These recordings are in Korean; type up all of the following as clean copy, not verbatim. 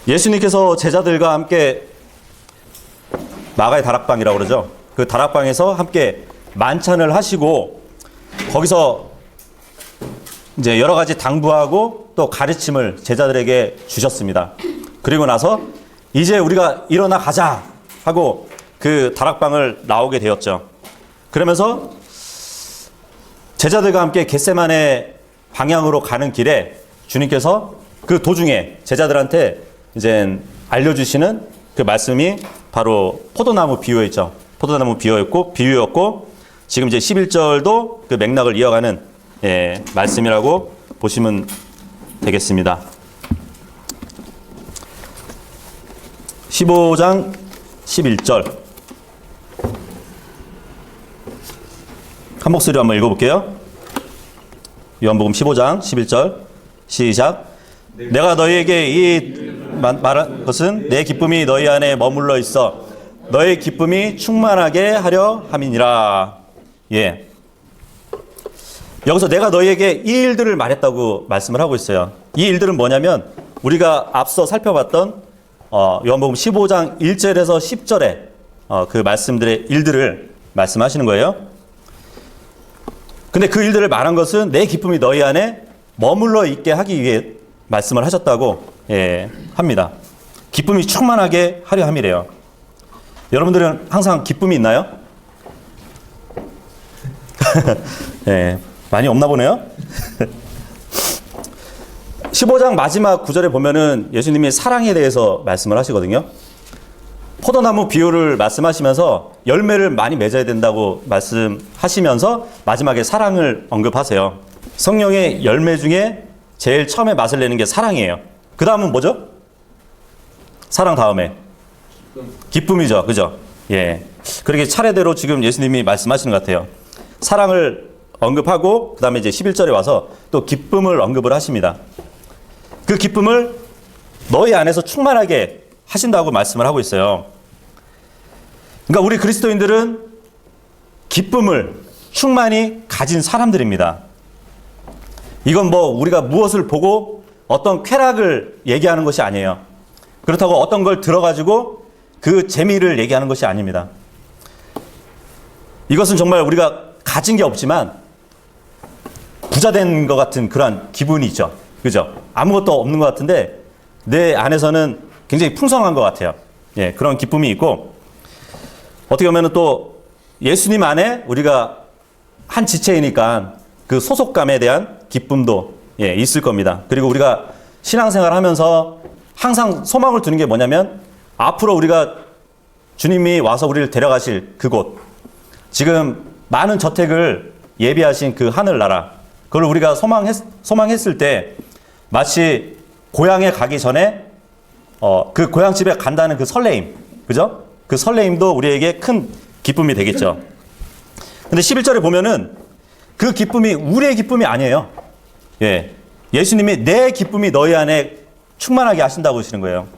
예수님께서 제자들과 함께 마가의 다락방이라고 그러죠. 그 다락방에서 함께 만찬을 하시고 거기서 이제 여러 가지 당부하고 또 가르침을 제자들에게 주셨습니다. 그리고 나서 이제 우리가 일어나 가자 하고 그 다락방을 나오게 되었죠. 그러면서 제자들과 함께 겟세마네 방향으로 가는 길에 주님께서 그 도중에 제자들한테 이제 알려주시는 그 말씀이 바로 포도나무 비유였죠. 포도나무 비유였고 지금 이제 11절도 그 맥락을 이어가는 말씀이라고 보시면 되겠습니다. 15장 11절 한 목소리로 한번 읽어볼게요. 요한복음 15장 11절 시작. 내가 너희에게 이 말한 것은 내 기쁨이 너희 안에 머물러 있어 너의 기쁨이 충만하게 하려 함이니라. 예. 여기서 내가 너희에게 이 일들을 말했다고 말씀을 하고 있어요. 이 일들은 뭐냐면 우리가 앞서 살펴봤던 요한복음 15장 1절에서 10절의 그 말씀들의 일들을 말씀하시는 거예요. 근데 그 일들을 말한 것은 내 기쁨이 너희 안에 머물러 있게 하기 위해 말씀을 하셨다고 합니다. 기쁨이 충만하게 하려 함이래요. 여러분들은 항상 기쁨이 있나요? 많이 없나 보네요. 15장 마지막 구절에 보면은 예수님이 사랑에 대해서 말씀을 하시거든요. 포도나무 비유를 말씀하시면서 열매를 많이 맺어야 된다고 말씀하시면서 마지막에 사랑을 언급하세요. 성령의 열매 중에 제일 처음에 맛을 내는 게 사랑이에요. 그 다음은 뭐죠? 사랑 다음에 기쁨이죠. 그죠? 예. 그렇게 차례대로 지금 예수님이 말씀하시는 것 같아요. 사랑을 언급하고 그 다음에 이제 11절에 와서 또 기쁨을 언급을 하십니다. 그 기쁨을 너희 안에서 충만하게 하신다고 말씀을 하고 있어요. 그러니까 우리 그리스도인들은 기쁨을 충만히 가진 사람들입니다. 이건 뭐 우리가 무엇을 보고 어떤 쾌락을 얘기하는 것이 아니에요. 그렇다고 어떤 걸 들어가지고 그 재미를 얘기하는 것이 아닙니다. 이것은 정말 우리가 가진 게 없지만 부자 된 것 같은 그런 기분이 있죠. 그죠? 아무것도 없는 것 같은데 내 안에서는 굉장히 풍성한 것 같아요. 예, 그런 기쁨이 있고 어떻게 보면 또 예수님 안에 우리가 한 지체이니까 그 소속감에 대한 기쁨도 있을 겁니다. 그리고 우리가 신앙생활 하면서 항상 소망을 두는 게 뭐냐면 앞으로 우리가 주님이 와서 우리를 데려가실 그곳, 지금 많은 저택을 예비하신 그 하늘나라, 그걸 우리가 소망했을 때 마치 고향에 가기 전에 그 고향집에 간다는 그 설레임, 그죠? 그 설레임도 우리에게 큰 기쁨이 되겠죠. 근데 11절에 보면은 그 기쁨이 우리의 기쁨이 아니에요. 예. 예수님이 내 기쁨이 너희 안에 충만하게 하신다고 하시는 거예요.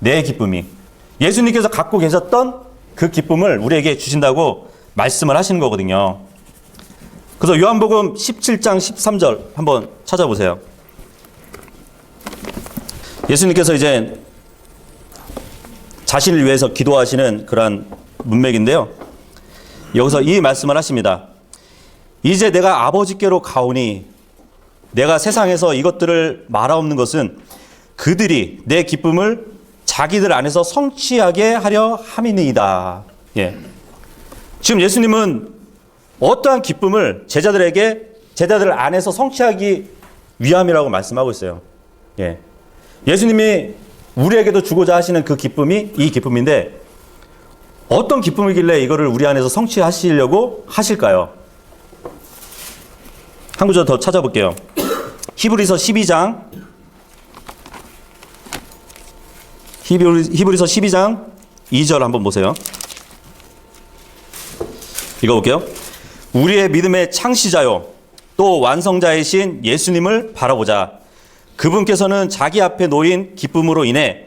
내 기쁨이. 예수님께서 갖고 계셨던 그 기쁨을 우리에게 주신다고 말씀을 하시는 거거든요. 그래서 요한복음 17장 13절 한번 찾아보세요. 예수님께서 이제 자신을 위해서 기도하시는 그러한 문맥인데요. 여기서 이 말씀을 하십니다. 이제 내가 아버지께로 가오니 내가 세상에서 이것들을 말하옵는 것은 그들이 내 기쁨을 자기들 안에서 성취하게 하려 함이니이다. 예. 지금 예수님은 어떠한 기쁨을 제자들 안에서 성취하기 위함이라고 말씀하고 있어요. 예. 예수님이 우리에게도 주고자 하시는 그 기쁨이 이 기쁨인데 어떤 기쁨이길래 이거를 우리 안에서 성취하시려고 하실까요? 한 구절 더 찾아볼게요. 히브리서 12장 히브리서 12장 2절 한번 보세요. 읽어볼게요. 우리의 믿음의 창시자요 또 완성자이신 예수님을 바라보자. 그분께서는 자기 앞에 놓인 기쁨으로 인해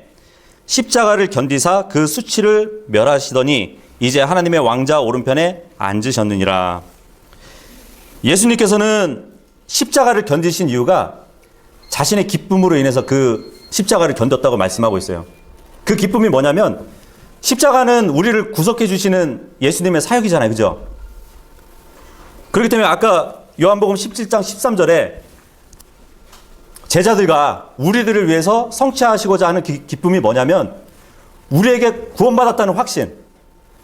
십자가를 견디사 그 수치를 멸하시더니 이제 하나님의 왕자 오른편에 앉으셨느니라. 예수님께서는 십자가를 견디신 이유가 자신의 기쁨으로 인해서 그 십자가를 견뎠다고 말씀하고 있어요. 그 기쁨이 뭐냐면 십자가는 우리를 구속해 주시는 예수님의 사역이잖아요. 그죠? 그렇기 때문에 아까 요한복음 17장 13절에 제자들과 우리들을 위해서 성취하시고자 하는 기쁨이 뭐냐면 우리에게 구원받았다는 확신,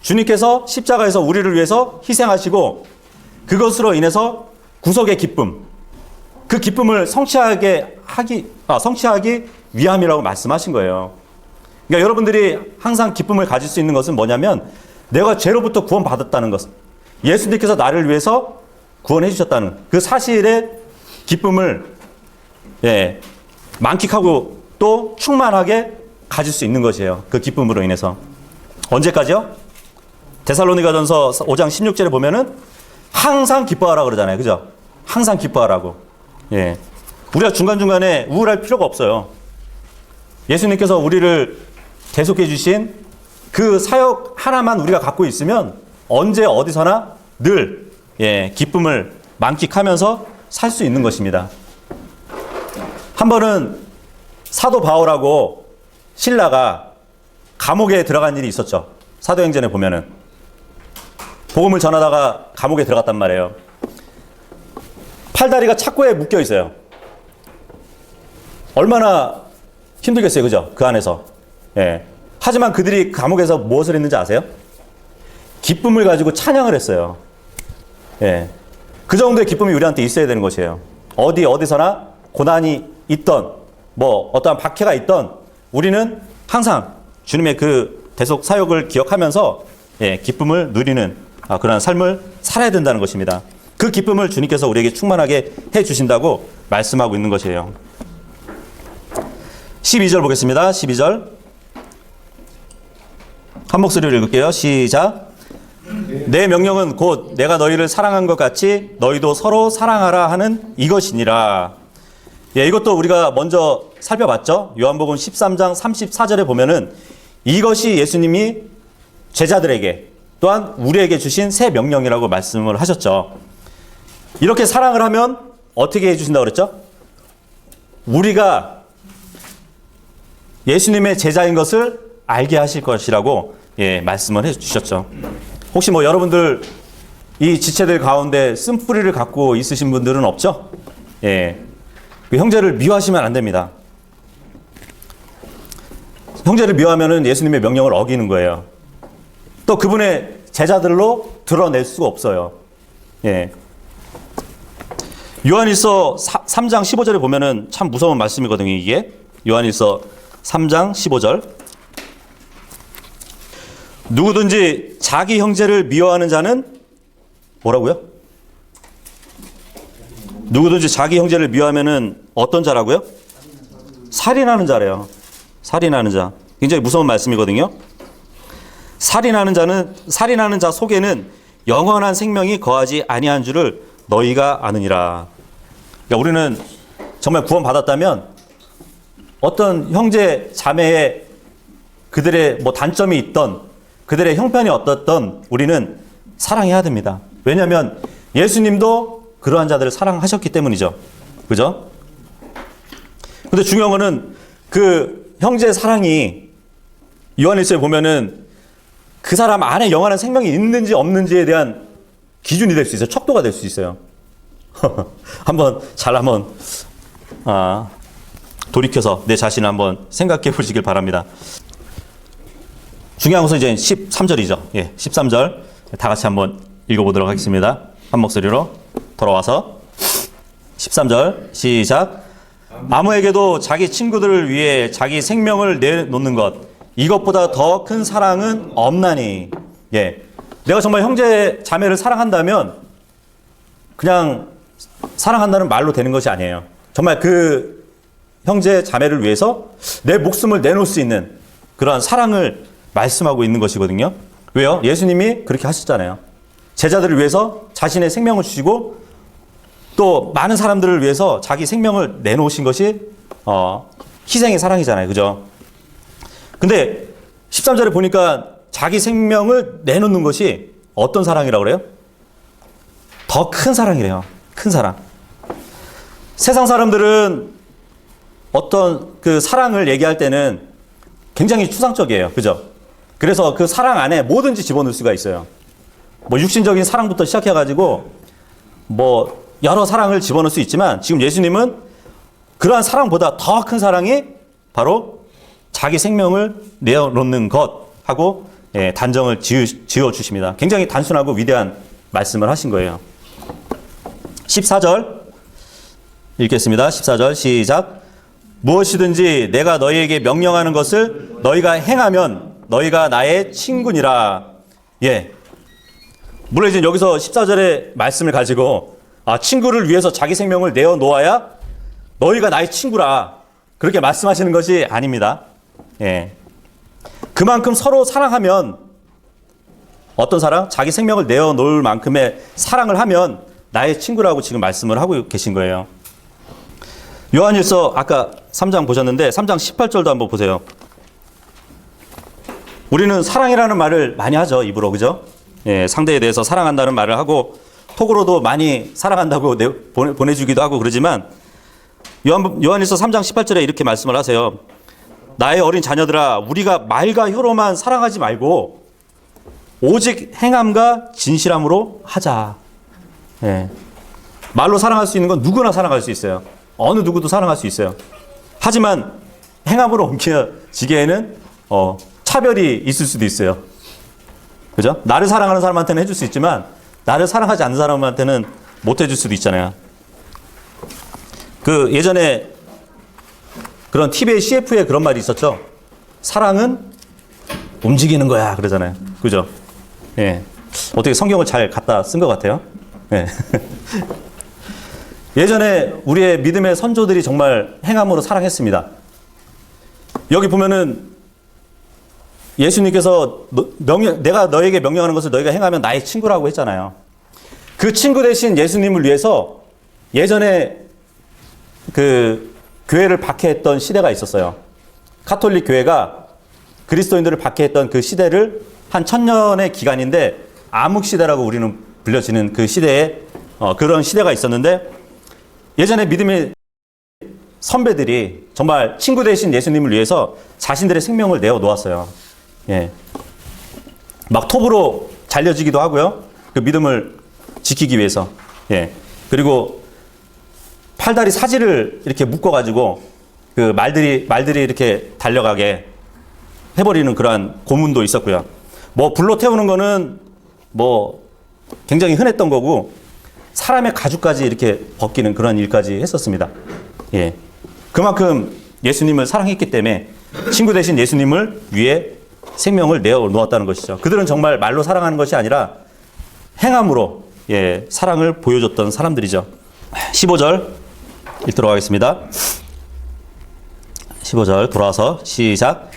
주님께서 십자가에서 우리를 위해서 희생하시고 그것으로 인해서 구속의 기쁨, 그 기쁨을 성취하기 위함이라고 말씀하신 거예요. 그러니까 여러분들이 항상 기쁨을 가질 수 있는 것은 뭐냐면 내가 죄로부터 구원받았다는 것, 예수님께서 나를 위해서 구원해 주셨다는 그 사실의 기쁨을 만끽하고 또 충만하게 가질 수 있는 것이에요. 그 기쁨으로 인해서. 언제까지요? 데살로니가전서 5장 16절에 보면은 항상 기뻐하라 그러잖아요. 그죠? 항상 기뻐하라고. 예. 우리가 중간중간에 우울할 필요가 없어요. 예수님께서 우리를 대속해 주신 그 사역 하나만 우리가 갖고 있으면 언제 어디서나 늘 기쁨을 만끽하면서 살 수 있는 것입니다. 한 번은 사도 바울하고 실라가 감옥에 들어간 일이 있었죠. 사도행전에 보면은 복음을 전하다가 감옥에 들어갔단 말이에요. 팔다리가 착고에 묶여 있어요. 얼마나 힘들겠어요. 그죠? 그 안에서. 하지만 그들이 감옥에서 무엇을 했는지 아세요? 기쁨을 가지고 찬양을 했어요. 그 정도의 기쁨이 우리한테 있어야 되는 것이에요. 어디서나 고난이 있던, 어떠한 박해가 있던, 우리는 항상 주님의 그 대속 사역을 기억하면서 기쁨을 누리는 그런 삶을 살아야 된다는 것입니다. 그 기쁨을 주님께서 우리에게 충만하게 해 주신다고 말씀하고 있는 것이에요. 12절 보겠습니다. 12절. 한 목소리로 읽을게요. 시작. 내 명령은 곧 내가 너희를 사랑한 것 같이 너희도 서로 사랑하라 하는 이것이니라. 이것도 우리가 먼저 살펴봤죠. 요한복음 13장 34절에 보면은 이것이 예수님이 제자들에게 또한 우리에게 주신 새 명령이라고 말씀을 하셨죠. 이렇게 사랑을 하면 어떻게 해주신다고 그랬죠? 우리가 예수님의 제자인 것을 알게 하실 것이라고 말씀을 해주셨죠. 혹시 여러분들 이 지체들 가운데 쓴뿌리를 갖고 있으신 분들은 없죠? 그 형제를 미워하시면 안 됩니다. 형제를 미워하면 예수님의 명령을 어기는 거예요. 또 그분의 제자들로 드러낼 수가 없어요. 요한일서 3장 15절에 보면은 참 무서운 말씀이거든요, 이게. 요한일서 3장 15절. 누구든지 자기 형제를 미워하는 자는 뭐라고요? 누구든지 자기 형제를 미워하면은 어떤 자라고요? 살인하는 자래요. 살인하는 자. 굉장히 무서운 말씀이거든요. 살인하는 자 속에는 영원한 생명이 거하지 아니한 줄을 너희가 아느니라. 그러니까 우리는 정말 구원받았다면 어떤 형제 자매의 그들의 단점이 있던 그들의 형편이 어떻던 우리는 사랑해야 됩니다. 왜냐하면 예수님도 그러한 자들을 사랑하셨기 때문이죠. 그죠? 근데 중요한 거는 그 형제의 사랑이 요한일서에 보면은 그 사람 안에 영원한 생명이 있는지 없는지에 대한 기준이 될 수 있어요. 척도가 될 수 있어요. 한번 돌이켜서 내 자신을 한번 생각해 보시길 바랍니다. 중요한 것은 이제 13절이죠. 13절 다 같이 한번 읽어보도록 하겠습니다. 한 목소리로 돌아와서 13절 시작. 아무에게도 자기 친구들을 위해 자기 생명을 내놓는 것 이것보다 더 큰 사랑은 없나니. 내가 정말 형제 자매를 사랑한다면 그냥 사랑한다는 말로 되는 것이 아니에요. 정말 그 형제 자매를 위해서 내 목숨을 내놓을 수 있는 그러한 사랑을 말씀하고 있는 것이거든요. 왜요? 예수님이 그렇게 하셨잖아요. 제자들을 위해서 자신의 생명을 주시고 또 많은 사람들을 위해서 자기 생명을 내놓으신 것이 희생의 사랑이잖아요. 그죠? 근데 13절에 보니까 자기 생명을 내놓는 것이 어떤 사랑이라고 그래요? 더 큰 사랑이래요. 큰 사랑. 세상 사람들은 어떤 그 사랑을 얘기할 때는 굉장히 추상적이에요. 그죠? 그래서 그 사랑 안에 뭐든지 집어넣을 수가 있어요. 뭐 육신적인 사랑부터 시작해가지고 뭐 여러 사랑을 집어넣을 수 있지만 지금 예수님은 그러한 사랑보다 더 큰 사랑이 바로 자기 생명을 내어놓는 것하고 단정을 지어 주십니다. 굉장히 단순하고 위대한 말씀을 하신 거예요. 14절 읽겠습니다. 14절 시작. 무엇이든지 내가 너희에게 명령하는 것을 너희가 행하면 너희가 나의 친구니라. 예. 물론 이제 여기서 14절의 말씀을 가지고 친구를 위해서 자기 생명을 내어놓아야 너희가 나의 친구라. 그렇게 말씀하시는 것이 아닙니다. 예. 그만큼 서로 사랑하면 어떤 사랑? 자기 생명을 내어놓을 만큼의 사랑을 하면 나의 친구라고 지금 말씀을 하고 계신 거예요. 요한일서 아까 3장 보셨는데 3장 18절도 한번 보세요. 우리는 사랑이라는 말을 많이 하죠. 입으로. 그죠? 예, 상대에 대해서 사랑한다는 말을 하고 톡으로도 많이 사랑한다고 보내주기도 하고 그러지만 요한일서 3장 18절에 이렇게 말씀을 하세요. 나의 어린 자녀들아 우리가 말과 혀로만 사랑하지 말고 오직 행함과 진실함으로 하자. 예. 말로 사랑할 수 있는 건 누구나 사랑할 수 있어요. 어느 누구도 사랑할 수 있어요. 하지만 행함으로 옮겨지기에는 차별이 있을 수도 있어요. 그죠? 나를 사랑하는 사람한테는 해줄 수 있지만 나를 사랑하지 않는 사람한테는 못 해줄 수도 있잖아요. 그 예전에 그런 TV의 CF에 그런 말이 있었죠. 사랑은 움직이는 거야 그러잖아요. 그죠? 예. 어떻게 성경을 잘 갖다 쓴 것 같아요. 예. 예전에 우리의 믿음의 선조들이 정말 행함으로 사랑했습니다. 여기 보면은 예수님께서 내가 너에게 명령하는 것을 너희가 행하면 나의 친구라고 했잖아요. 그 친구 대신 예수님을 위해서 예전에 그 교회를 박해했던 시대가 있었어요. 카톨릭 교회가 그리스도인들을 박해했던 그 시대를 한 1000년의 기간인데 암흑시대라고 우리는 불려지는 그 시대에 그런 시대가 있었는데 예전에 믿음의 선배들이 정말 친구 대신 예수님을 위해서 자신들의 생명을 내어 놓았어요. 예. 막 톱으로 잘려지기도 하고요. 그 믿음을 지키기 위해서. 예. 그리고 팔다리 사지를 이렇게 묶어가지고 그 말들이 이렇게 달려가게 해버리는 그러한 고문도 있었고요. 뭐 불로 태우는 거는 뭐 굉장히 흔했던 거고 사람의 가죽까지 이렇게 벗기는 그런 일까지 했었습니다. 예. 그만큼 예수님을 사랑했기 때문에 친구 대신 예수님을 위해 생명을 내어 놓았다는 것이죠. 그들은 정말 말로 사랑하는 것이 아니라 행함으로 사랑을 보여줬던 사람들이죠. 15절 읽도록 하겠습니다. 15절 돌아와서 시작.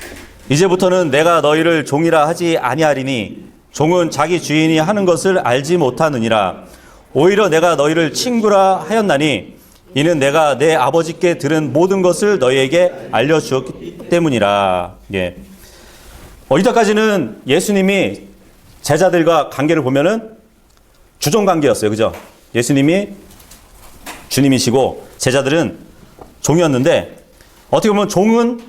이제부터는 내가 너희를 종이라 하지 아니하리니 종은 자기 주인이 하는 것을 알지 못하느니라. 오히려 내가 너희를 친구라 하였나니 이는 내가 내 아버지께 들은 모든 것을 너희에게 알려주었기 때문이라. 예. 이때까지는 예수님이 제자들과 관계를 보면은 주종 관계였어요. 그죠? 예수님이 주님이시고 제자들은 종이었는데 어떻게 보면 종은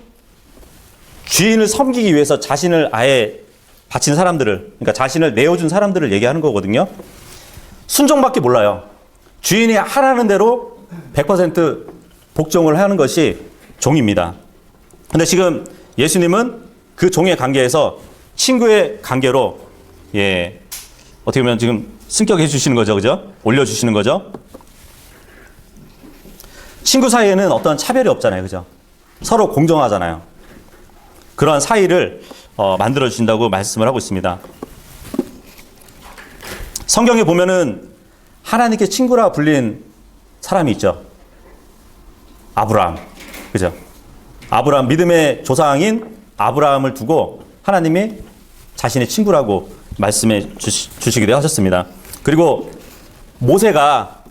주인을 섬기기 위해서 자신을 아예 바친 사람들을, 그러니까 자신을 내어준 사람들을 얘기하는 거거든요. 순종밖에 몰라요. 주인이 하라는 대로 100% 복종을 하는 것이 종입니다. 근데 지금 예수님은 그 종의 관계에서 친구의 관계로 어떻게 보면 지금 승격해 주시는 거죠. 그죠? 올려주시는 거죠. 친구 사이에는 어떤 차별이 없잖아요. 그죠? 서로 공정하잖아요. 그러한 사이를 만들어 주신다고 말씀을 하고 있습니다. 성경에 보면은 하나님께 친구라 불린 사람이 있죠. 아브라함. 그죠? 아브라함, 믿음의 조상인 아브라함을 두고 하나님이 자신의 친구라고 말씀해 주시기도 하셨습니다. 그리고 모세가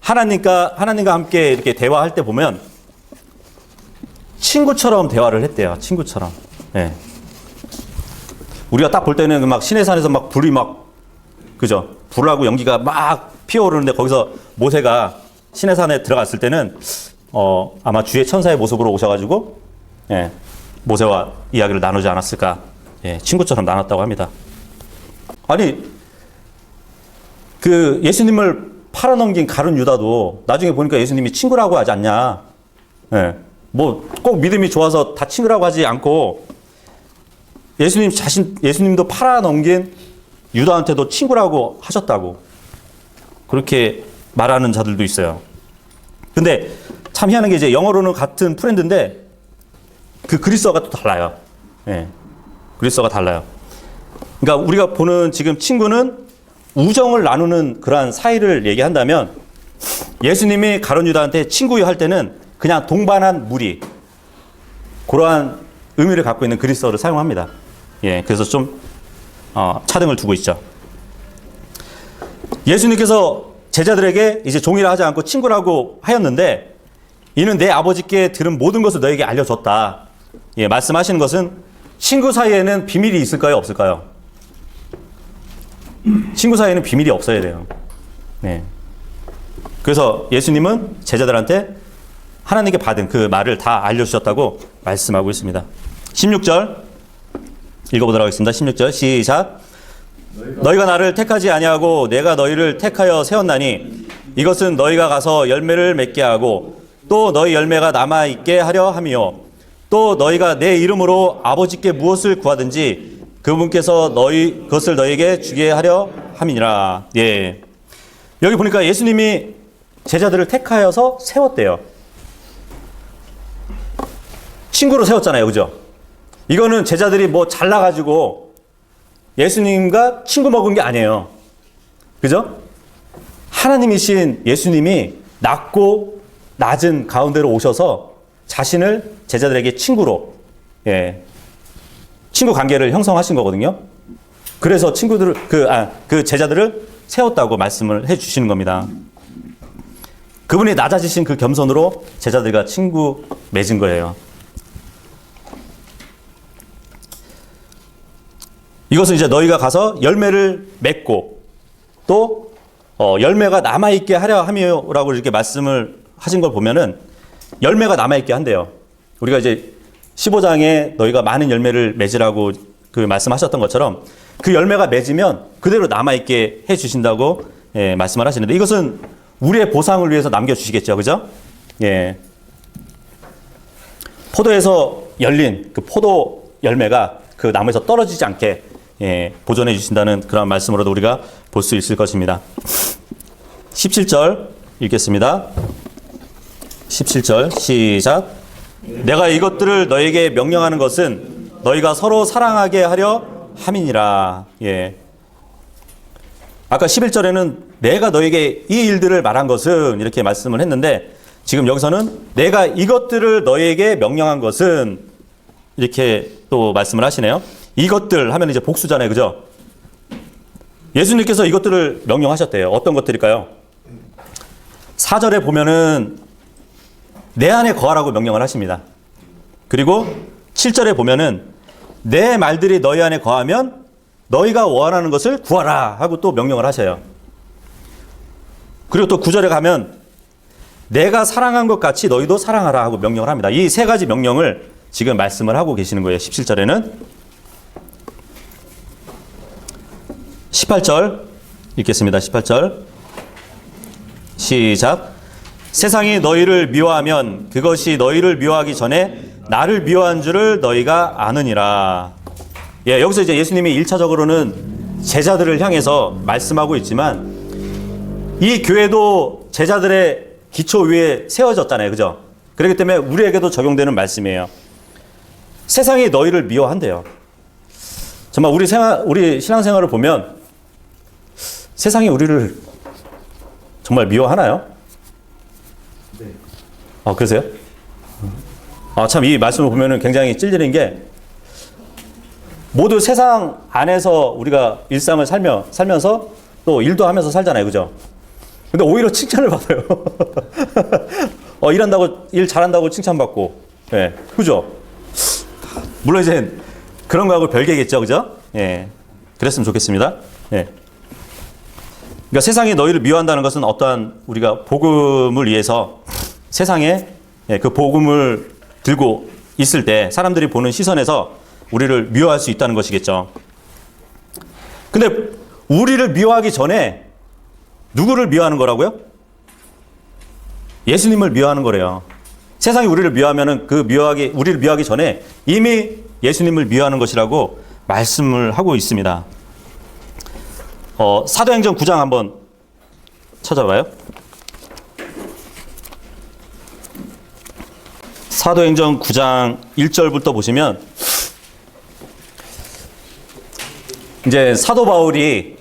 하나님과 함께 이렇게 대화할 때 보면 친구처럼 대화를 했대요. 친구처럼. 예. 우리가 딱 볼 때는 막 시내산에서 막 불이 막, 그죠? 불하고 연기가 막 피어오르는데 거기서 모세가 시내산에 들어갔을 때는 아마 주의 천사의 모습으로 오셔가지고, 예, 모세와 이야기를 나누지 않았을까. 예, 친구처럼 나눴다고 합니다. 아니, 그 예수님을 팔아넘긴 가룟 유다도 나중에 보니까 예수님이 친구라고 하지 않냐. 예, 뭐 꼭 믿음이 좋아서 다 친구라고 하지 않고 예수님도 팔아넘긴 유다한테도 친구라고 하셨다고 그렇게 말하는 자들도 있어요. 근데 참 희한한 게 이제 영어로는 같은 프렌드인데 그 그리스어가 또 달라요. 예, 그리스어가 달라요. 그러니까 우리가 보는 지금 친구는 우정을 나누는 그러한 사이를 얘기한다면 예수님이 가룟 유다한테 친구요 할 때는 그냥 동반한 무리 그러한 의미를 갖고 있는 그리스어를 사용합니다. 예, 그래서 좀 차등을 두고 있죠. 예수님께서 제자들에게 이제 종이라 하지 않고 친구라고 하였는데 이는 내 아버지께 들은 모든 것을 너에게 알려줬다. 예, 말씀하시는 것은 친구 사이에는 비밀이 있을까요? 없을까요? 친구 사이에는 비밀이 없어야 돼요. 네. 그래서 예수님은 제자들한테 하나님께 받은 그 말을 다 알려주셨다고 말씀하고 있습니다. 16절 읽어보도록 하겠습니다. 16절 시작. 너희가 나를 택하지 아니하고 내가 너희를 택하여 세웠나니 이것은 너희가 가서 열매를 맺게 하고 또 너희 열매가 남아있게 하려 함이요 또 너희가 내 이름으로 아버지께 무엇을 구하든지 그분께서 그것을 너희에게 주게 하려 함이니라. 예. 여기 보니까 예수님이 제자들을 택하여서 세웠대요. 친구로 세웠잖아요. 그죠? 이거는 제자들이 뭐 잘나가지고 예수님과 친구 먹은 게 아니에요. 그죠? 하나님이신 예수님이 낮고 낮은 가운데로 오셔서 자신을 제자들에게 친구로, 예, 친구 관계를 형성하신 거거든요. 그래서 그 제자들을 세웠다고 말씀을 해 주시는 겁니다. 그분이 낮아지신 그 겸손으로 제자들과 친구 맺은 거예요. 이것은 이제 너희가 가서 열매를 맺고 또 열매가 남아있게 하려 함이라고 이렇게 말씀을 하신 걸 보면은 열매가 남아있게 한대요. 우리가 이제 15장에 너희가 많은 열매를 맺으라고 그 말씀하셨던 것처럼 그 열매가 맺으면 그대로 남아있게 해주신다고, 예, 말씀을 하시는데 이것은 우리의 보상을 위해서 남겨주시겠죠. 그죠? 예. 포도에서 열린 그 포도 열매가 그 나무에서 떨어지지 않게, 예, 보존해 주신다는 그런 말씀으로도 우리가 볼 수 있을 것입니다. 17절 읽겠습니다. 17절 시작. 내가 이것들을 너에게 명령하는 것은 너희가 서로 사랑하게 하려 함이니라. 예. 아까 11절에는 내가 너에게 이 일들을 말한 것은 이렇게 말씀을 했는데 지금 여기서는 내가 이것들을 너에게 명령한 것은 이렇게 또 말씀을 하시네요. 이것들 하면 이제 복수잖아요. 그죠? 예수님께서 이것들을 명령하셨대요. 어떤 것들일까요? 4절에 보면은 내 안에 거하라고 명령을 하십니다. 그리고 7절에 보면은 내 말들이 너희 안에 거하면 너희가 원하는 것을 구하라 하고 또 명령을 하셔요. 그리고 또 9절에 가면 내가 사랑한 것 같이 너희도 사랑하라 하고 명령을 합니다. 이 세 가지 명령을 지금 말씀을 하고 계시는 거예요. 17절에는 18절 읽겠습니다. 18절 시작. 세상이 너희를 미워하면 그것이 너희를 미워하기 전에 나를 미워한 줄을 너희가 아느니라. 예, 여기서 이제 예수님이 1차적으로는 제자들을 향해서 말씀하고 있지만 이 교회도 제자들의 기초 위에 세워졌잖아요. 그죠? 그렇기 때문에 우리에게도 적용되는 말씀이에요. 세상이 너희를 미워한대요. 정말 우리 신앙생활을 보면 세상이 우리를 정말 미워하나요? 네. 그러세요? 참 이 말씀을 보면은 굉장히 찔리는 게 모두 세상 안에서 우리가 일상을 살면서 또 일도 하면서 살잖아요. 그죠? 근데 오히려 칭찬을 받아요. 일한다고, 일 잘한다고 칭찬받고. 예. 그죠? 물론 이제 그런 거하고 별개겠죠. 그죠? 예. 그랬으면 좋겠습니다. 예. 그러니까 세상이 너희를 미워한다는 것은 어떠한 우리가 복음을 위해서 세상에 예, 그 복음을 들고 있을 때 사람들이 보는 시선에서 우리를 미워할 수 있다는 것이겠죠. 근데 우리를 미워하기 전에 누구를 미워하는 거라고요? 예수님을 미워하는 거래요. 세상이 우리를 미워하면은 우리를 미워하기 전에 이미 예수님을 미워하는 것이라고 말씀을 하고 있습니다. 사도행전 9장 한번 찾아봐요. 사도행전 9장 1절부터 보시면 이제 사도 바울이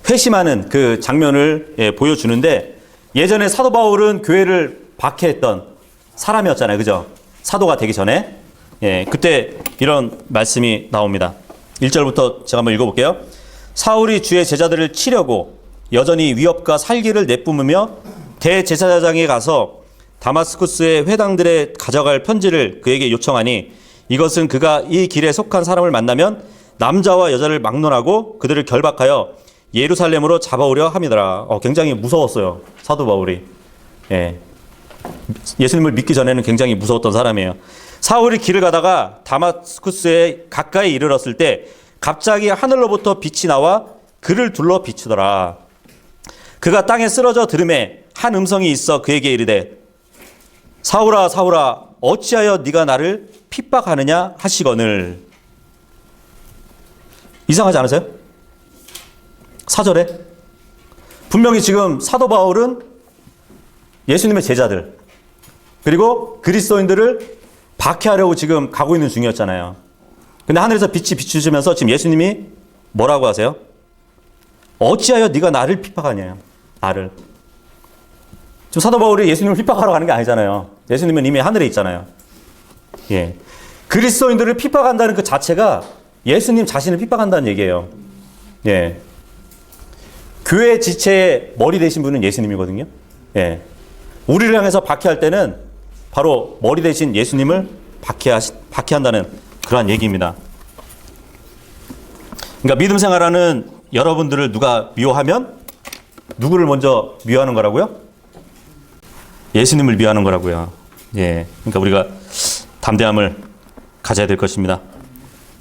회심하는 그 장면을 보여주는데, 예전에 사도 바울은 교회를 박해했던 사람이었잖아요. 그죠? 사도가 되기 전에. 그때 이런 말씀이 나옵니다. 1절부터 제가 한번 읽어볼게요. 사울이 주의 제자들을 치려고 여전히 위협과 살기를 내뿜으며 대제사장에 가서 다마스쿠스의 회당들에 가져갈 편지를 그에게 요청하니, 이것은 그가 이 길에 속한 사람을 만나면 남자와 여자를 막론하고 그들을 결박하여 예루살렘으로 잡아오려 함이더라. 굉장히 무서웠어요, 사도 바울이. 예수님을 믿기 전에는 굉장히 무서웠던 사람이에요. 사울이 길을 가다가 다마스쿠스에 가까이 이르렀을 때 갑자기 하늘로부터 빛이 나와 그를 둘러 비추더라. 그가 땅에 쓰러져 들음에 한 음성이 있어 그에게 이르되, 사울아 사울아 어찌하여 네가 나를 핍박하느냐 하시거늘. 이상하지 않으세요? 4절에 분명히 지금 사도 바울은 예수님의 제자들 그리고 그리스도인들을 박해하려고 지금 가고 있는 중이었잖아요. 근데 하늘에서 빛이 비추시면서 지금 예수님이 뭐라고 하세요? 어찌하여 네가 나를 핍박하냐. 나를. 지금 사도 바울이 예수님을 핍박하러 가는 게 아니잖아요. 예수님은 이미 하늘에 있잖아요. 그리스도인들을 핍박한다는 그 자체가 예수님 자신을 핍박한다는 얘기예요. 교회 지체의 머리 되신 분은 예수님이거든요. 우리를 향해서 박해할 때는 바로 머리 되신 예수님을 박해한다는 그러한 얘기입니다. 그러니까 믿음 생활하는 여러분들을 누가 미워하면 누구를 먼저 미워하는 거라고요? 예수님을 미워하는 거라고요. 그러니까 우리가 담대함을 가져야 될 것입니다.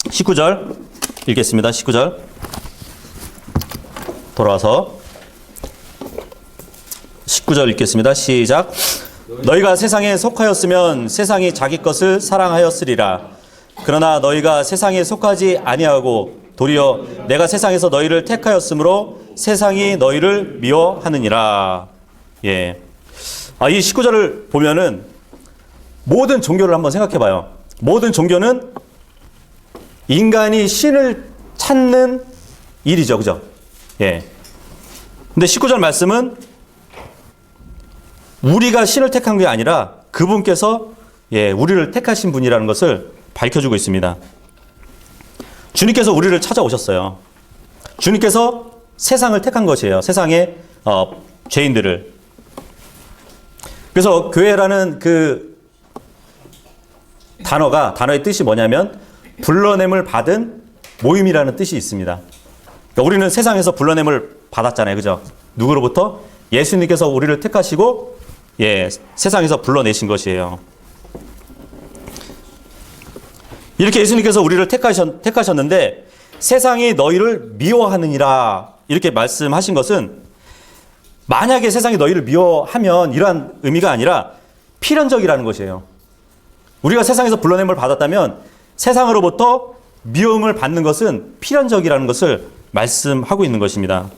19절 읽겠습니다. 19절 돌아와서 19절 읽겠습니다. 시작. 너희가 세상에 속하였으면 세상이 자기 것을 사랑하였으리라. 그러나 너희가 세상에 속하지 아니하고 도리어 내가 세상에서 너희를 택하였으므로 세상이 너희를 미워하느니라. 이 19절을 보면은 모든 종교를 한번 생각해 봐요. 모든 종교는 인간이 신을 찾는 일이죠. 그죠? 근데 19절 말씀은 우리가 신을 택한 게 아니라 그분께서 우리를 택하신 분이라는 것을 밝혀주고 있습니다. 주님께서 우리를 찾아오셨어요. 주님께서 세상을 택한 것이에요. 세상의 죄인들을. 그래서 교회라는 그 단어의 뜻이 뭐냐면 불러냄을 받은 모임이라는 뜻이 있습니다. 그러니까 우리는 세상에서 불러냄을 받았잖아요. 그죠? 누구로부터? 예수님께서 우리를 택하시고 세상에서 불러내신 것이에요. 이렇게 예수님께서 우리를 택하셨는데 세상이 너희를 미워하느니라 이렇게 말씀하신 것은, 만약에 세상이 너희를 미워하면 이러한 의미가 아니라 필연적이라는 것이에요. 우리가 세상에서 불러냄을 받았다면 세상으로부터 미움을 받는 것은 필연적이라는 것을 말씀하고 있는 것입니다.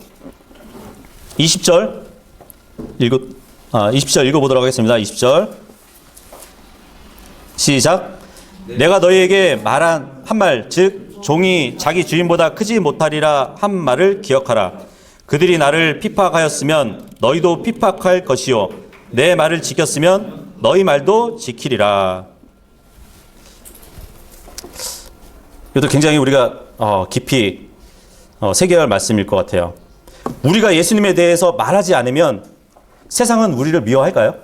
20절 읽어보도록 하겠습니다. 20절 시작. 내가 너희에게 말한 한 말, 즉 종이 자기 주인보다 크지 못하리라 한 말을 기억하라. 그들이 나를 핍박하였으면 너희도 핍박할 것이요 내 말을 지켰으면 너희 말도 지키리라. 이것도 굉장히 우리가 깊이 새겨야 할 말씀일 것 같아요. 우리가 예수님에 대해서 말하지 않으면 세상은 우리를 미워할까요?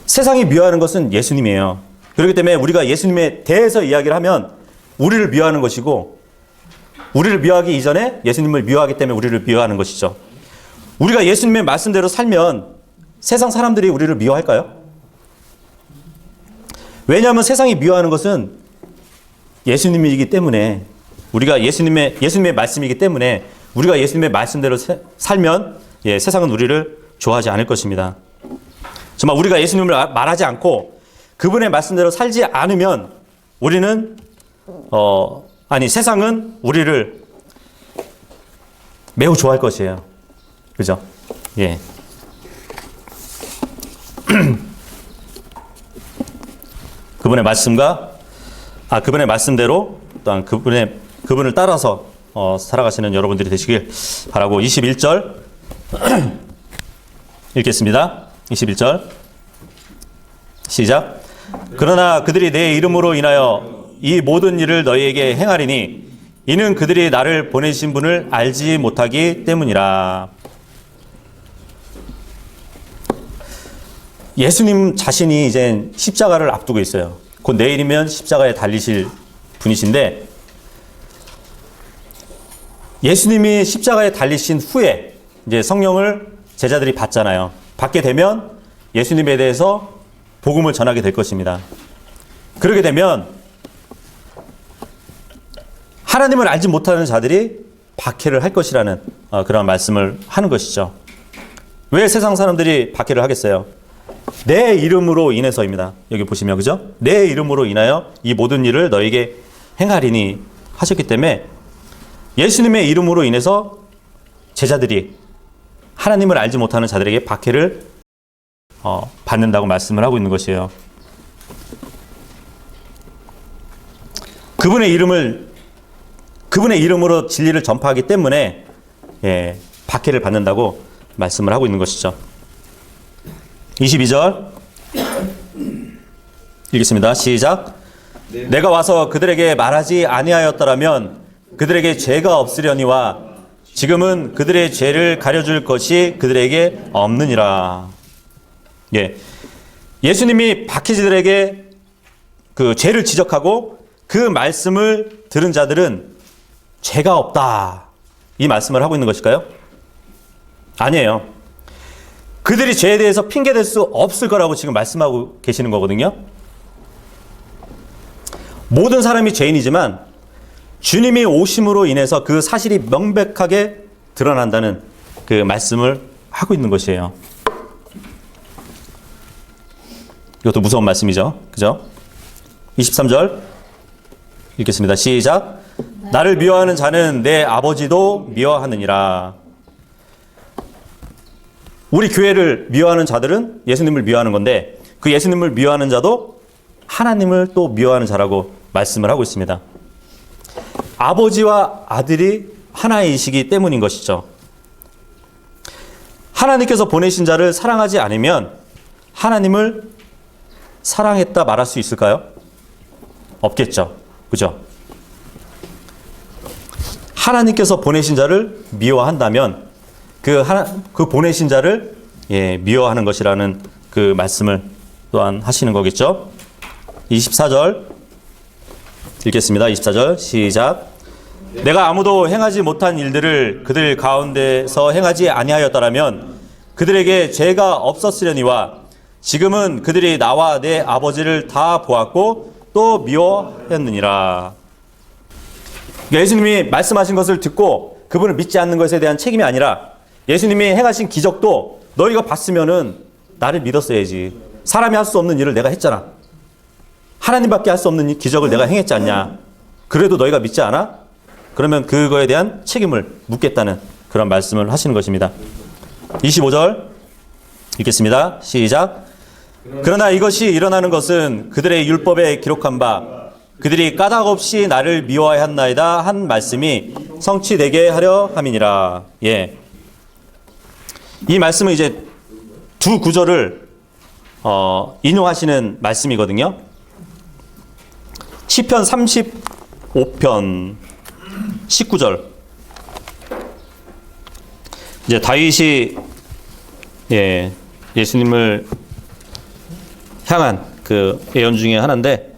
세상이 미워하는 것은 예수님이에요. 그렇기 때문에 우리가 예수님에 대해서 이야기를 하면 우리를 미워하는 것이고, 우리를 미워하기 이전에 예수님을 미워하기 때문에 우리를 미워하는 것이죠. 우리가 예수님의 말씀대로 살면 세상 사람들이 우리를 미워할까요? 왜냐하면 세상이 미워하는 것은 예수님이기 때문에, 우리가 예수님의 말씀이기 때문에 우리가 예수님의 말씀대로 살면 세상은 우리를 좋아하지 않을 것입니다. 정말 우리가 예수님을 말하지 않고 그분의 말씀대로 살지 않으면 우리는 세상은 우리를 매우 좋아할 것이에요. 그죠? 예. 그분의 말씀대로 또한 그분을 따라서 살아가시는 여러분들이 되시길 바라고 21절 읽겠습니다. 21절 시작. 그러나 그들이 내 이름으로 인하여 이 모든 일을 너희에게 행하리니 이는 그들이 나를 보내신 분을 알지 못하기 때문이라. 예수님 자신이 이제 십자가를 앞두고 있어요. 곧 내일이면 십자가에 달리실 분이신데, 예수님이 십자가에 달리신 후에 이제 성령을 제자들이 받잖아요. 받게 되면 예수님에 대해서 복음을 전하게 될 것입니다. 그러게 되면 하나님을 알지 못하는 자들이 박해를 할 것이라는 그런 말씀을 하는 것이죠. 왜 세상 사람들이 박해를 하겠어요? 내 이름으로 인해서입니다. 여기 보시면, 그죠? 내 이름으로 인하여 이 모든 일을 너에게 행하리니 하셨기 때문에 예수님의 이름으로 인해서 제자들이 하나님을 알지 못하는 자들에게 박해를 받는다고 말씀을 하고 있는 것이에요. 그분의 이름으로 진리를 전파하기 때문에 박해를 받는다고 말씀을 하고 있는 것이죠. 22절 읽겠습니다. 시작. 내가 와서 그들에게 말하지 아니하였더라면 그들에게 죄가 없으려니와 지금은 그들의 죄를 가려줄 것이 그들에게 없느니라. 예수님이 박해자들에게 그 죄를 지적하고 그 말씀을 들은 자들은 죄가 없다, 이 말씀을 하고 있는 것일까요? 아니에요. 그들이 죄에 대해서 핑계댈 수 없을 거라고 지금 말씀하고 계시는 거거든요. 모든 사람이 죄인이지만 주님이 오심으로 인해서 그 사실이 명백하게 드러난다는 그 말씀을 하고 있는 것이에요. 이것도 무서운 말씀이죠. 그죠? 23절 읽겠습니다. 시작. 나를 미워하는 자는 내 아버지도 미워하느니라. 우리 교회를 미워하는 자들은 예수님을 미워하는 건데, 그 예수님을 미워하는 자도 하나님을 또 미워하는 자라고 말씀을 하고 있습니다. 아버지와 아들이 하나이시기 때문인 것이죠. 하나님께서 보내신 자를 사랑하지 않으면 하나님을 사랑했다 말할 수 있을까요? 없겠죠. 그죠? 하나님께서 보내신 자를 미워한다면 그 보내신 자를 미워하는 것이라는 그 말씀을 또한 하시는 거겠죠. 24절 읽겠습니다. 24절 시작. 내가 아무도 행하지 못한 일들을 그들 가운데서 행하지 아니하였더라면 그들에게 죄가 없었으려니와 지금은 그들이 나와 내 아버지를 다 보았고 또 미워했느니라. 예수님이 말씀하신 것을 듣고 그분을 믿지 않는 것에 대한 책임이 아니라, 예수님이 행하신 기적도 너희가 봤으면은 나를 믿었어야지. 사람이 할 수 없는 일을 내가 했잖아. 하나님밖에 할 수 없는 기적을 내가 행했지 않냐. 그래도 너희가 믿지 않아? 그러면 그거에 대한 책임을 묻겠다는 그런 말씀을 하시는 것입니다. 25절 읽겠습니다. 시작. 그러나 이것이 일어나는 것은 그들의 율법에 기록한 바 그들이 까닭없이 나를 미워하였나이다 한 말씀이 성취되게 하려 함이니라. 이 말씀은 이제 두 구절을 인용하시는 말씀이거든요. 시편 35편 19절. 이제 다윗이 예수님을 향한 그 예언 중에 하나인데,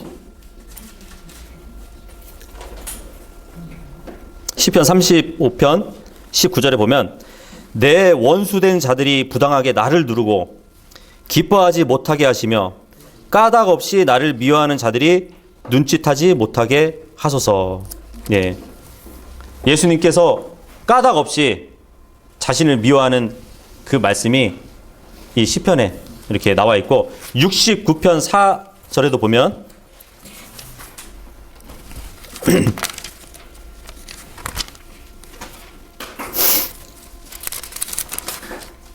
시편 35편 19절에 보면 내 원수된 자들이 부당하게 나를 누르고 기뻐하지 못하게 하시며 까닭 없이 나를 미워하는 자들이 눈짓하지 못하게 하소서. 예. 예수님께서 까닭 없이 자신을 미워하는 그 말씀이 이 시편에 이렇게 나와 있고 69편 4절에도 보면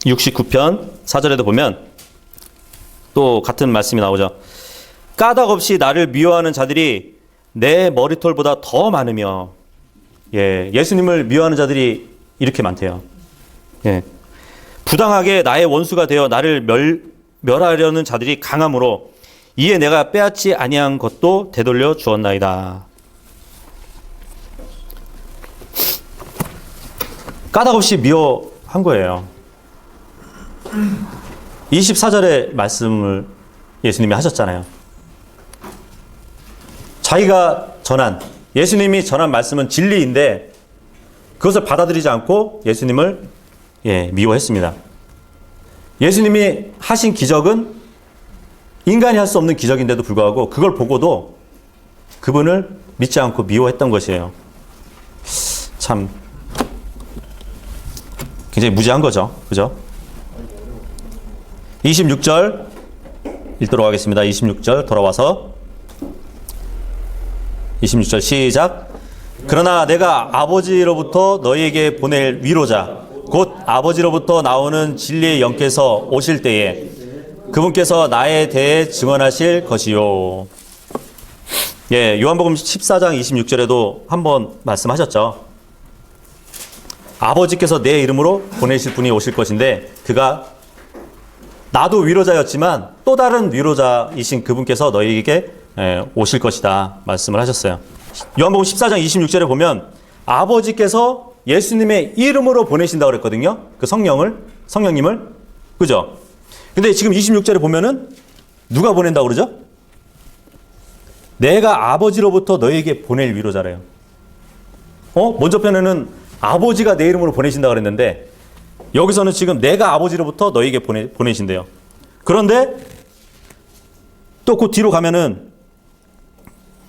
(69편) 4절에도 보면 또 같은 말씀이 나오죠. 까닭 없이 나를 미워하는 자들이 내 머리털보다 더 많으며, 예, 예수님을 미워하는 자들이 이렇게 많대요. 예, 부당하게 나의 원수가 되어 나를 멸하려는 자들이 강함으로 이에 내가 빼앗지 아니한 것도 되돌려 주었나이다. 까닭 없이 미워한 거예요. 24절의 말씀을 예수님이 하셨잖아요. 자기가 전한, 예수님이 전한 말씀은 진리인데 그것을 받아들이지 않고 예수님을 미워했습니다. 예수님이 하신 기적은 인간이 할 수 없는 기적인데도 불구하고 그걸 보고도 그분을 믿지 않고 미워했던 것이에요. 참 굉장히 무지한 거죠. 그죠? 26절 읽도록 하겠습니다. 26절 돌아와서 26절 시작. 그러나 내가 아버지로부터 너희에게 보낼 위로자 곧 아버지로부터 나오는 진리의 영께서 오실 때에 그분께서 나에 대해 증언하실 것이요. 예, 요한복음 14장 26절에도 한번 말씀하셨죠. 아버지께서 내 이름으로 보내실 분이 오실 것인데 그가 나도 위로자였지만 또 다른 위로자이신 그분께서 너희에게 오실 것이다 말씀을 하셨어요. 요한복음 14장 26절에 보면 아버지께서 예수님의 이름으로 보내신다고 그랬거든요. 그 성령님을. 그죠? 근데 지금 26절에 보면은 누가 보낸다고 그러죠? 내가 아버지로부터 너희에게 보낼 위로자래요. 먼저 편에는 아버지가 내 이름으로 보내신다고 그랬는데 여기서는 지금 내가 아버지로부터 너희에게 보내신대요. 그런데 또 그 뒤로 가면은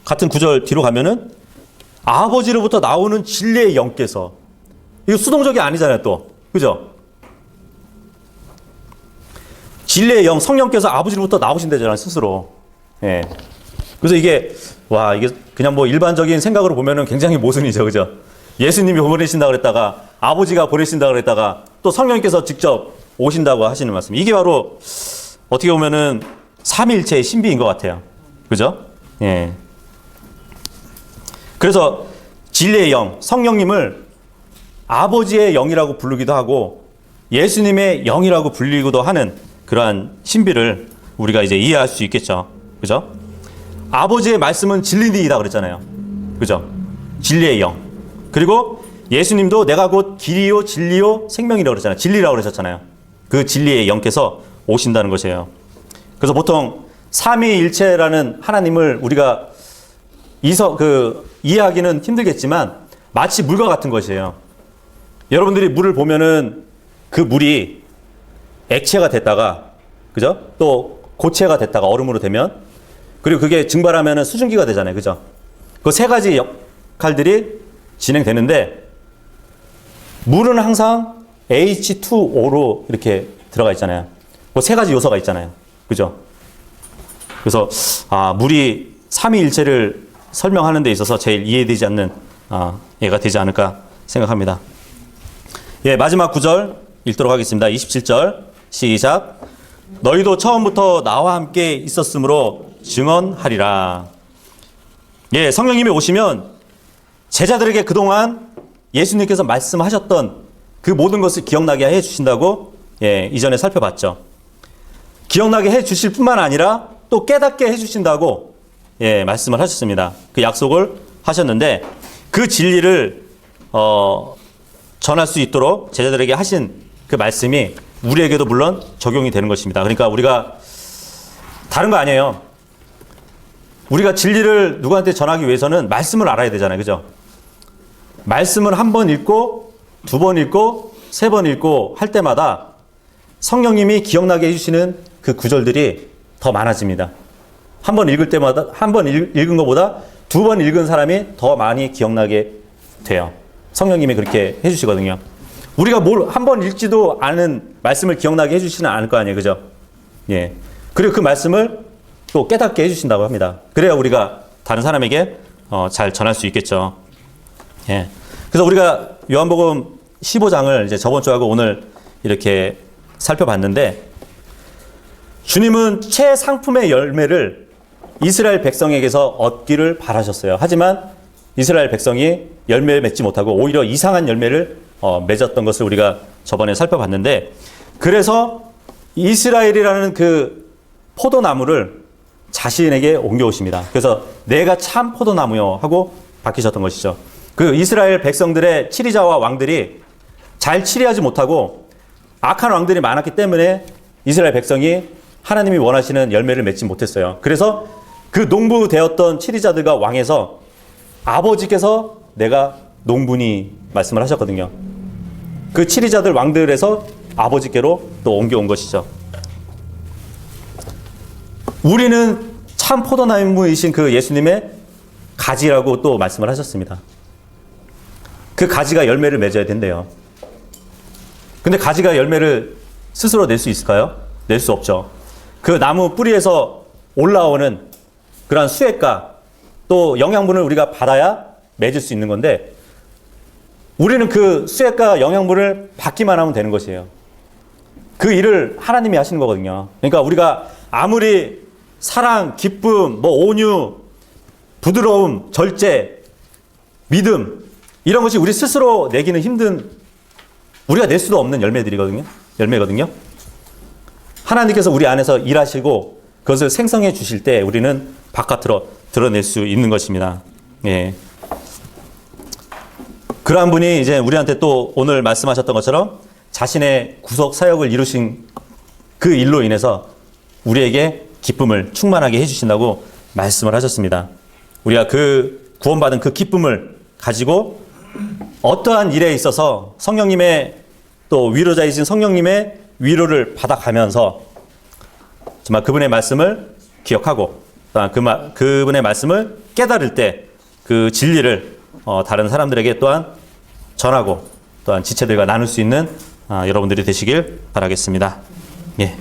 같은 구절 뒤로 가면은 아버지로부터 나오는 진리의 영께서, 이거 수동적이 아니잖아요 또. 그죠? 진리의 영, 성령께서 아버지로부터 나오신대잖아요 스스로. 예. 그래서 이게 그냥 뭐 일반적인 생각으로 보면은 굉장히 모순이죠. 그죠? 예수님이 보내신다고 그랬다가 아버지가 보내신다고 그랬다가 또 성령께서 직접 오신다고 하시는 말씀. 이게 바로 어떻게 보면은 삼위일체의 신비인 것 같아요. 그죠? 예. 그래서 진리의 영, 성령님을 아버지의 영이라고 부르기도 하고 예수님의 영이라고 불리기도 하는 그러한 신비를 우리가 이제 이해할 수 있겠죠. 그죠? 아버지의 말씀은 진리이다 그랬잖아요. 그죠? 진리의 영. 그리고 예수님도 내가 곧 길이요 진리요 생명이라고 그랬잖아요. 진리라고 그러셨잖아요. 그 진리의 영께서 오신다는 것이에요. 그래서 보통 삼위일체라는 하나님을 우리가 이해하기는 힘들겠지만 마치 물과 같은 것이에요. 여러분들이 물을 보면은 그 물이 액체가 됐다가, 그죠? 또 고체가 됐다가 얼음으로 되면, 그리고 그게 증발하면은 수증기가 되잖아요. 그죠? 그 세 가지 역할들이 진행되는데 물은 항상 H2O로 이렇게 들어가 있잖아요. 그 세 가지 요소가 있잖아요. 그죠? 그래서 물이 삼위일체를 설명하는 데 있어서 제일 이해되지 않는 예가 되지 않을까 생각합니다. 예, 마지막 구절 읽도록 하겠습니다. 27절 시작. 너희도 처음부터 나와 함께 있었으므로 증언하리라. 예, 성령님이 오시면 제자들에게 그동안 예수님께서 말씀하셨던 그 모든 것을 기억나게 해주신다고 이전에 살펴봤죠. 기억나게 해주실 뿐만 아니라 또 깨닫게 해주신다고 말씀을 하셨습니다. 그 약속을 하셨는데 그 진리를 전할 수 있도록 제자들에게 하신 그 말씀이 우리에게도 물론 적용이 되는 것입니다. 그러니까 우리가 다른 거 아니에요. 우리가 진리를 누구한테 전하기 위해서는 말씀을 알아야 되잖아요. 그죠? 말씀을 한 번 읽고 두 번 읽고 번 읽고 할 때마다 성령님이 기억나게 해주시는 그 구절들이 더 많아집니다. 한 번 읽을 때마다, 한 번 읽은 것보다 2번 읽은 사람이 더 많이 기억나게 돼요. 성령님이 그렇게 해주시거든요. 우리가 뭘 한 번 읽지도 않은 말씀을 기억나게 해주시는 않을 거 아니에요. 그죠? 예. 그리고 그 말씀을 또 깨닫게 해주신다고 합니다. 그래야 우리가 다른 사람에게 잘 전할 수 있겠죠. 예. 그래서 우리가 요한복음 15장을 이제 저번 주하고 오늘 이렇게 살펴봤는데, 주님은 최상품의 열매를 이스라엘 백성에게서 얻기를 바라셨어요. 하지만 이스라엘 백성이 열매를 맺지 못하고 오히려 이상한 열매를 맺었던 것을 우리가 저번에 살펴봤는데, 그래서 이스라엘이라는 그 포도나무를 자신에게 옮겨오십니다. 그래서 내가 참 포도나무요 하고 바뀌셨던 것이죠. 그 이스라엘 백성들의 치리자와 왕들이 잘 치리하지 못하고 악한 왕들이 많았기 때문에 이스라엘 백성이 하나님이 원하시는 열매를 맺지 못했어요. 그래서 그 농부되었던 치리자들과 왕에서 아버지께서 내가 농부니 말씀을 하셨거든요. 그 치리자들 왕들에서 아버지께로 또 옮겨온 것이죠. 우리는 참 포도나무이신 그 예수님의 가지라고 또 말씀을 하셨습니다. 그 가지가 열매를 맺어야 된대요. 근데 가지가 열매를 스스로 낼 수 있을까요? 낼 수 없죠. 그 나무 뿌리에서 올라오는 그러한 수액과 또 영양분을 우리가 받아야 맺을 수 있는 건데, 우리는 그 수액과 영양분을 받기만 하면 되는 것이에요. 그 일을 하나님이 하시는 거거든요. 그러니까 우리가 아무리 사랑, 기쁨, 온유, 부드러움, 절제, 믿음, 이런 것이 우리 스스로 내기는 힘든, 우리가 낼 수도 없는 열매거든요. 하나님께서 우리 안에서 일하시고 그것을 생성해 주실 때 우리는 바깥으로 드러낼 수 있는 것입니다. 예. 그러한 분이 이제 우리한테 또 오늘 말씀하셨던 것처럼 자신의 구속 사역을 이루신 그 일로 인해서 우리에게 기쁨을 충만하게 해주신다고 말씀을 하셨습니다. 우리가 그 구원받은 그 기쁨을 가지고 어떠한 일에 있어서 성령님의 또 위로자이신 성령님의 위로를 받아가면서 정말 그분의 말씀을 기억하고 그분의 말씀을 깨달을 때 그 진리를 다른 사람들에게 또한 전하고 또한 지체들과 나눌 수 있는 여러분들이 되시길 바라겠습니다. 예.